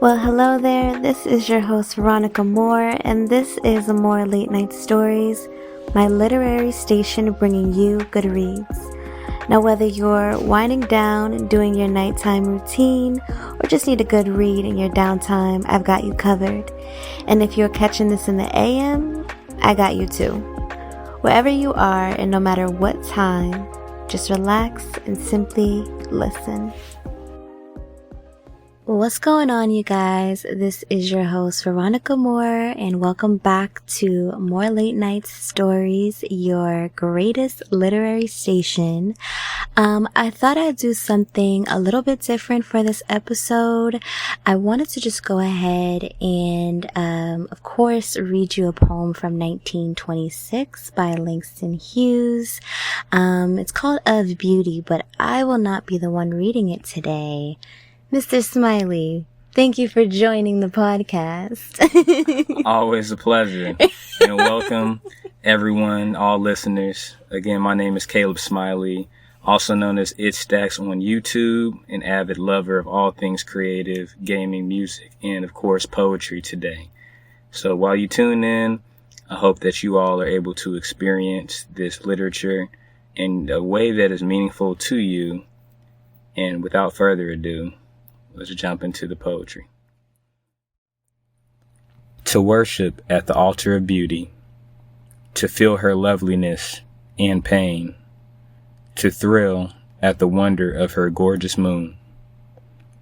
Well, hello there. This is your host, Veronica Moore, and this is More Late Night Stories, my literary station bringing you good reads. Now, whether you're winding down, doing your nighttime routine, or just need a good read in your downtime, I've got you covered. And if you're catching this in the AM, I got you too. Wherever you are, and no matter what time, just relax and simply listen. What's going on, you guys? This is your host, Veronica Moore, and welcome back to More Late Night Stories, your greatest literary station. I thought I'd do something a little bit different for this episode. I wanted to just go ahead and, of course, read you a poem from 1926 by Langston Hughes. It's called Of Beauty, but I will not be the one reading it today. Mr. Smiley, thank you for joining the podcast. Always a pleasure. And welcome, everyone, all listeners. Again, my name is Caleb Smiley, also known as It Stacks on YouTube, an avid lover of all things creative, gaming, music, and, of course, poetry today. So while you tune in, I hope that you all are able to experience this literature in a way that is meaningful to you. And without further ado, let's jump into the poetry. To worship at the altar of beauty, to feel her loveliness and pain, to thrill at the wonder of her gorgeous moon,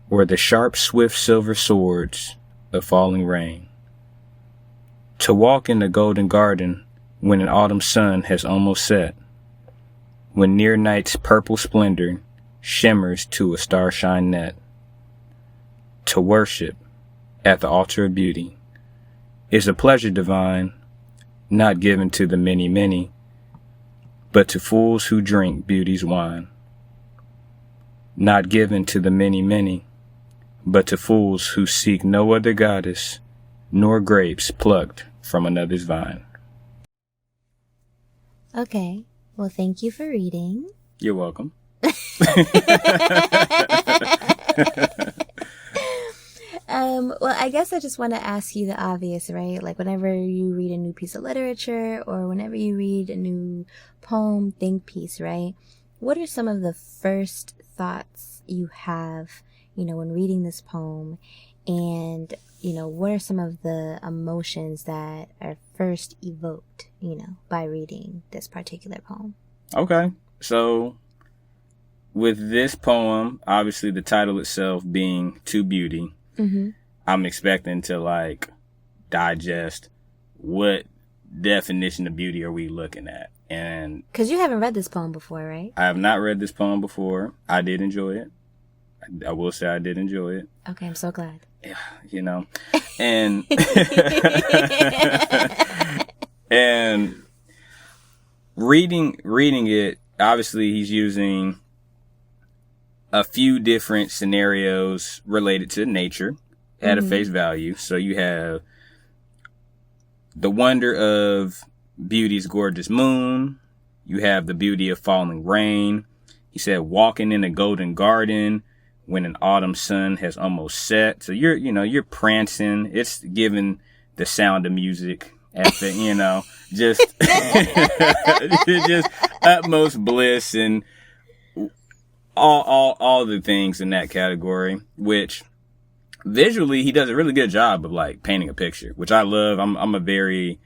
or the sharp, swift silver swords of falling rain. To walk in the golden garden when an autumn sun has almost set, when near night's purple splendor shimmers to a starshine net. To worship at the altar of beauty is a pleasure divine, not given to the many, many, but to fools who drink beauty's wine. Not given to the many, many, but to fools who seek no other goddess, nor grapes plucked from another's vine. Okay, well, thank you for reading. You're welcome. Well, I guess I just want to ask you the obvious, right? Like whenever you read a new piece of literature or whenever you read a new poem, think piece, right? What are some of the first thoughts you have, when reading this poem? And, what are some of the emotions that are first evoked, by reading this particular poem? Okay. So with this poem, obviously the title itself being To Beauty, mm-hmm. I'm expecting to digest what definition of beauty are we looking at. And because you haven't read this poem before, right? I have not read this poem before. I did enjoy it. I will say I did enjoy it. Okay, I'm so glad. Yeah, and and reading it, obviously he's using a few different scenarios related to nature at a face value. So you have the wonder of beauty's gorgeous moon. You have the beauty of falling rain. He said walking in a golden garden when an autumn sun has almost set. So you're prancing. It's giving the Sound of Music at the, just, just utmost bliss and all the things in that category, which visually he does a really good job of painting a picture, which I love. I'm a very,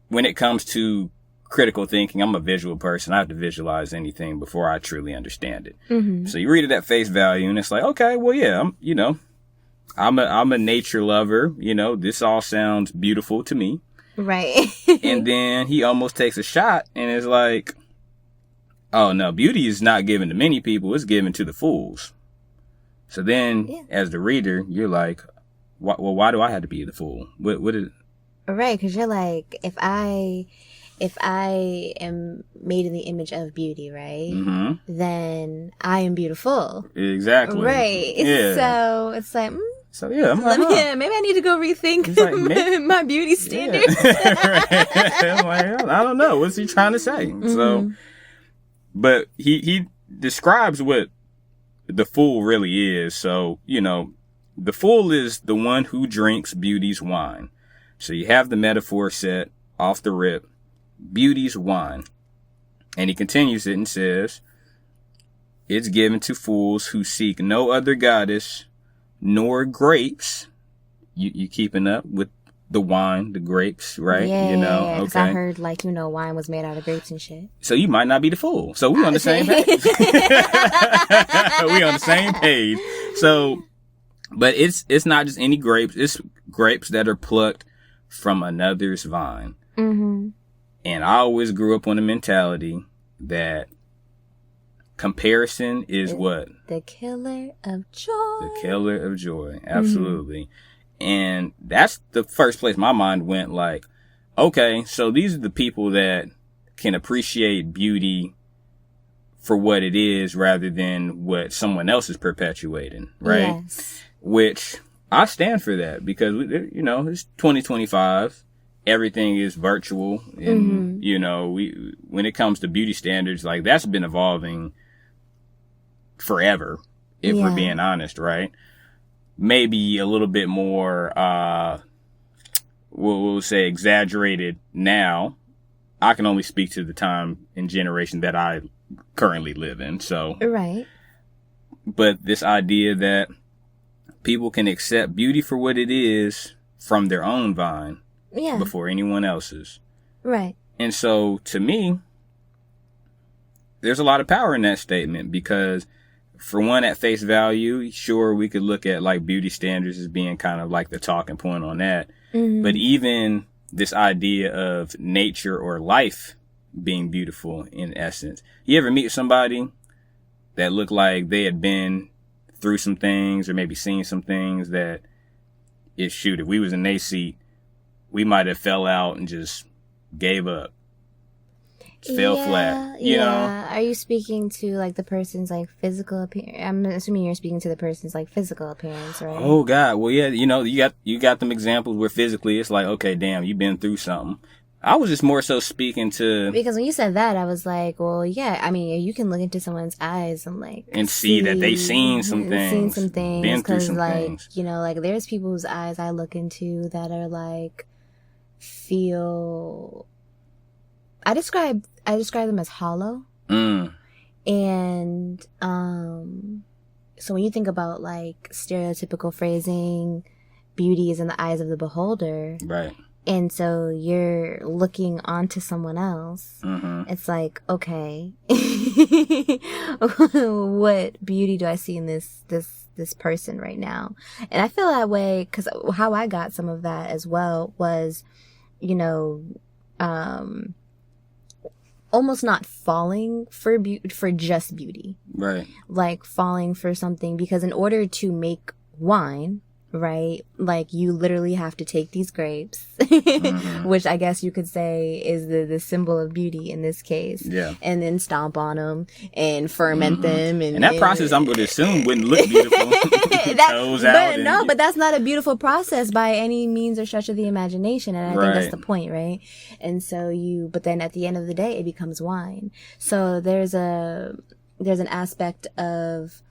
when it comes to critical thinking, I'm a visual person. I have to visualize anything before I truly understand it. Mm-hmm. So you read it at face value and it's like, okay, well, yeah, I'm a nature lover. This all sounds beautiful to me. Right. And then he almost takes a shot and is like, oh no, beauty is not given to many people. It's given to the fools. So then as the reader, you're like, why do I have to be the fool? What is? Right. Cause you're like, if I am made in the image of beauty, right? Mm-hmm. Then I am beautiful. Exactly. Right. Yeah. So it's like, So yeah, I'm like, maybe I need to go rethink my beauty standards. Yeah. I'm like, I don't know. What's he trying to say? Mm-hmm. So, but he describes what the fool really is. So, The fool is the one who drinks beauty's wine. So you have the metaphor set off the rip. Beauty's wine. And he continues it and says, it's given to fools who seek no other goddess, nor grapes. You keeping up with the wine, the grapes, right? Yeah, you know, yeah, 'cause okay. I heard, like, you know, wine was made out of grapes and shit. So you might not be the fool. So we on the same page. We on the same page. So, but it's not just any grapes. It's grapes that are plucked from another's vine. Mm-hmm. And I always grew up on the mentality that comparison is what? The killer of joy. The killer of joy. Absolutely. Mm-hmm. And that's the first place my mind went, like, okay, so these are the people that can appreciate beauty for what it is rather than what someone else is perpetuating, right? Yes. Which I stand for that because, you know, it's 2025. Everything is virtual. And, you know, when it comes to beauty standards, like, that's been evolving forever, if we're being honest, right? Maybe a little bit more, we'll say exaggerated now. I can only speak to the time and generation that I currently live in. So, right. But this idea that people can accept beauty for what it is from their own vine before anyone else's. Right. And so to me, there's a lot of power in that statement because for one, at face value, sure, we could look at like beauty standards as being kind of like the talking point on that. Mm-hmm. But even this idea of nature or life being beautiful in essence. You ever meet somebody that looked like they had been through some things or maybe seen some things that if we was in their seat, we might have fell out and just gave up. Fell flat, you know? Are you speaking to like the person's like physical appearance? I'm assuming you're speaking to the person's like physical appearance, right? Oh God. Well, yeah, you know, you got them examples where physically it's like, okay, damn, you've been through something. I was just more so speaking to... Because when you said that, I was like, well, yeah, I mean, you can look into someone's eyes and like... And see that they've seen some things. Seen some things. Been through some like, things. You know, like there's people whose eyes I look into that are like, feel... I describe them as hollow. Mm. And, so when you think about like stereotypical phrasing, beauty is in the eyes of the beholder. Right. And so you're looking onto someone else. Mm-hmm. It's like, okay, what beauty do I see in this person right now? And I feel that way because how I got some of that as well was, you know, almost not falling for just beauty. Right. Like falling for something because in order to make wine, right? Like you literally have to take these grapes, mm-hmm. which I guess you could say is the symbol of beauty in this case. Yeah. And then stomp on them and ferment them. And that process I'm going to assume wouldn't look beautiful. But that's not a beautiful process by any means or stretch of the imagination. And I think that's the point, right? And so but then at the end of the day, it becomes wine. So there's an aspect of,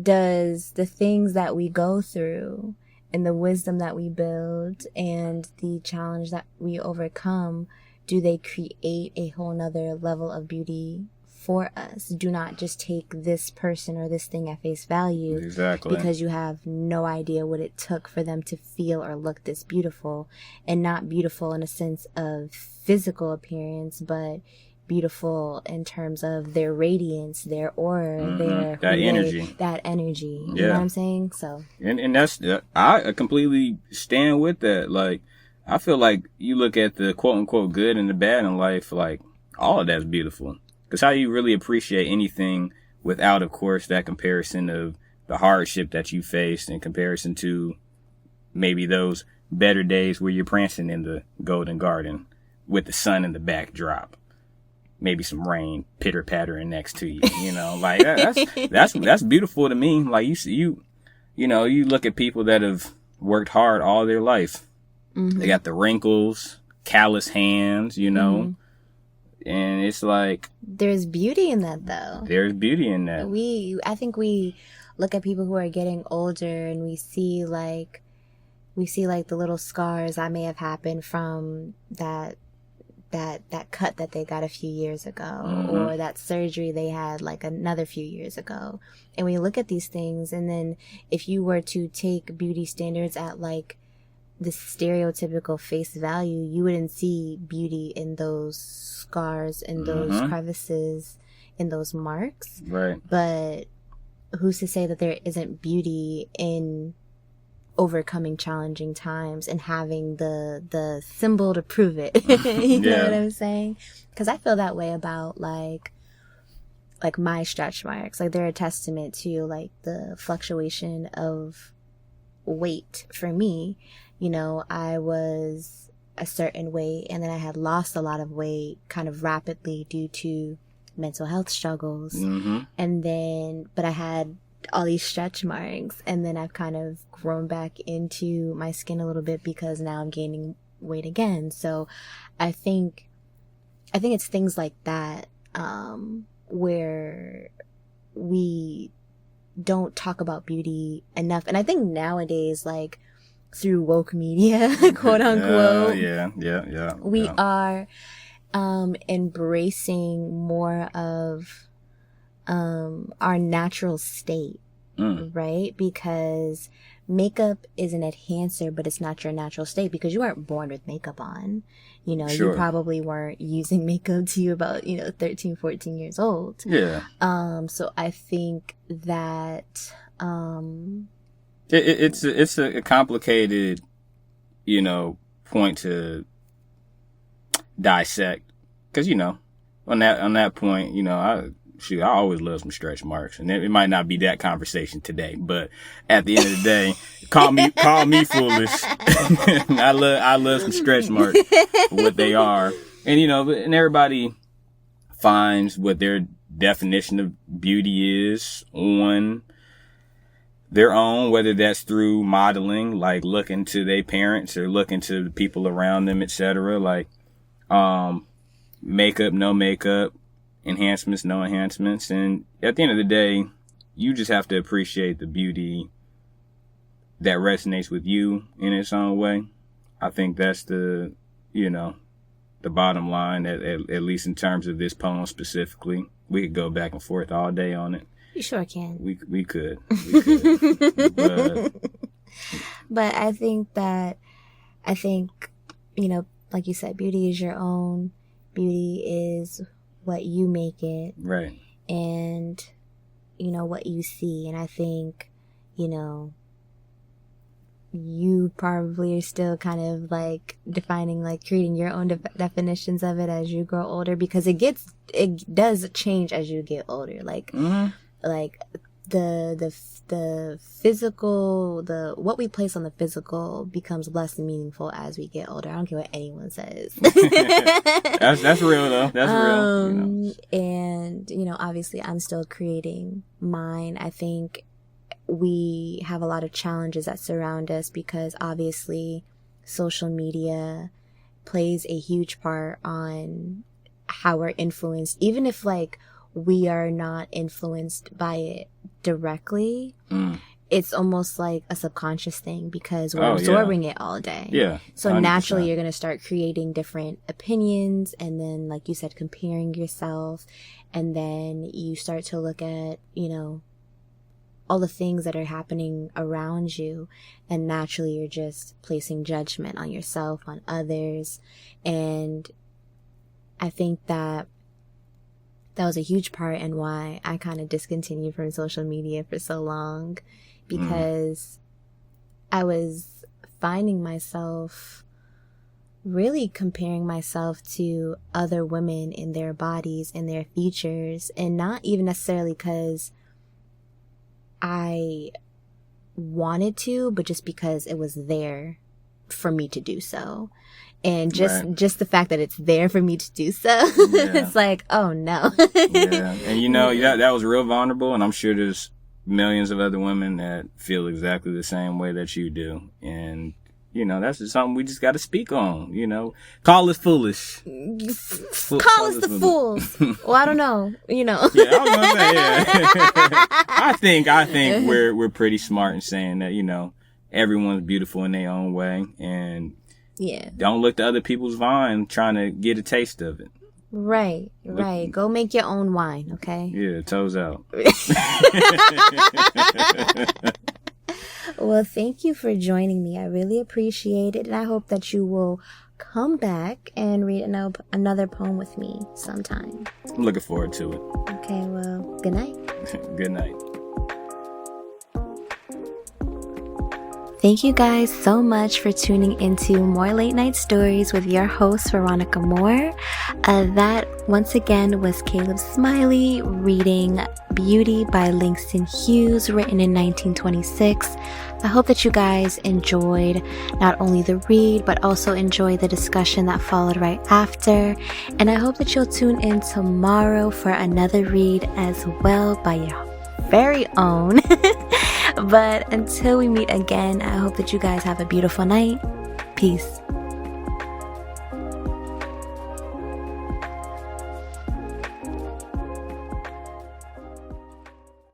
does the things that we go through and the wisdom that we build and the challenge that we overcome, do they create a whole nother level of beauty for us? Do not just take this person or this thing at face value. Exactly. Because you have no idea what it took for them to feel or look this beautiful, and not beautiful in a sense of physical appearance, but beautiful in terms of their radiance, their aura, mm-hmm. that energy. You know what I'm saying? So, and that's I completely stand with that. Like, I feel like you look at the quote unquote good and the bad in life, like all of that's beautiful. Because how you really appreciate anything without, of course, that comparison of the hardship that you faced in comparison to maybe those better days where you're prancing in the golden garden with the sun in the backdrop. Maybe some rain pitter pattering next to you, you know, like that's beautiful to me. Like you look at people that have worked hard all their life. Mm-hmm. They got the wrinkles, callous hands, you know, And it's like, there's beauty in that, though. There's beauty in that. I think we look at people who are getting older and we see like the little scars that may have happened from that cut that they got a few years ago, or that surgery they had like another few years ago. And we look at these things, and then if you were to take beauty standards at like the stereotypical face value, you wouldn't see beauty in those scars, in those crevices, in those marks. Right. But who's to say that there isn't beauty in overcoming challenging times and having the symbol to prove it? You know what I'm saying? Because I feel that way about like my stretch marks. Like, they're a testament to like the fluctuation of weight for me. You know, I was a certain weight, and then I had lost a lot of weight kind of rapidly due to mental health struggles. And then, but I had all these stretch marks, and then I've kind of grown back into my skin a little bit because now I'm gaining weight again. So I think it's things like that, where we don't talk about beauty enough. And I think nowadays, like, through woke media, quote unquote, we are embracing more of our natural state, right? Because makeup is an enhancer, but it's not your natural state, because you weren't born with makeup on. You know, you probably weren't using makeup till you about, 13, 14 years old. Yeah. So I think that it's a complicated, point to dissect, because on that point, I always love some stretch marks, and it might not be that conversation today, but at the end of the day, call me foolish. I love some stretch marks for what they are, and and everybody finds what their definition of beauty is on their own, whether that's through modeling, like looking to their parents or looking to the people around them, etc. Like, makeup, no makeup, enhancements, no enhancements. And at the end of the day, you just have to appreciate the beauty that resonates with you in its own way. I think that's the bottom line, at least in terms of this poem specifically. We could go back and forth all day on it. You sure can. We could. But I think, like you said, beauty is your own. Beauty is what you make it. Right. And, what you see. And I think, you probably are still kind of like defining, like creating your own definitions of it as you grow older, because it does change as you get older. Like, like the physical, what we place on the physical becomes less meaningful as we get older. I don't care what anyone says. That's real though. That's real. And obviously I'm still creating mine. I think we have a lot of challenges that surround us, because obviously social media plays a huge part on how we're influenced, even if like we are not influenced by it directly. It's almost like a subconscious thing, because we're absorbing it all day. Yeah. So 100%. Naturally you're going to start creating different opinions, and then, like you said, comparing yourself, and then you start to look at, all the things that are happening around you, and naturally you're just placing judgment on yourself, on others. And I think that was a huge part in why I kind of discontinued from social media for so long, because I was finding myself really comparing myself to other women in their bodies and their features, and not even necessarily because I wanted to, but just because it was there for me to do so. And just the fact that it's there for me to do so, it's like, oh no. Yeah. And that was real vulnerable, and I'm sure there's millions of other women that feel exactly the same way that you do. And that's just something we just got to speak on. Call us foolish. Call us the fools. Well, I don't know. Yeah, I was gonna say, yeah. I think we're pretty smart in saying that everyone's beautiful in their own way, and don't look to other people's vine trying to get a taste of it. Right. Go make your own wine, okay? Yeah, toes out. Well, thank you for joining me. I really appreciate it, and I hope that you will come back and read another poem with me sometime. I'm looking forward to it. Okay, well, good night. Good night. Thank you guys so much for tuning into More Late Night Stories with your host, Veronica Moore. That, once again, was Caleb Smiley reading Beauty by Langston Hughes, written in 1926. I hope that you guys enjoyed not only the read, but also enjoyed the discussion that followed right after. And I hope that you'll tune in tomorrow for another read as well by your very own. But until we meet again, I hope that you guys have a beautiful night. Peace.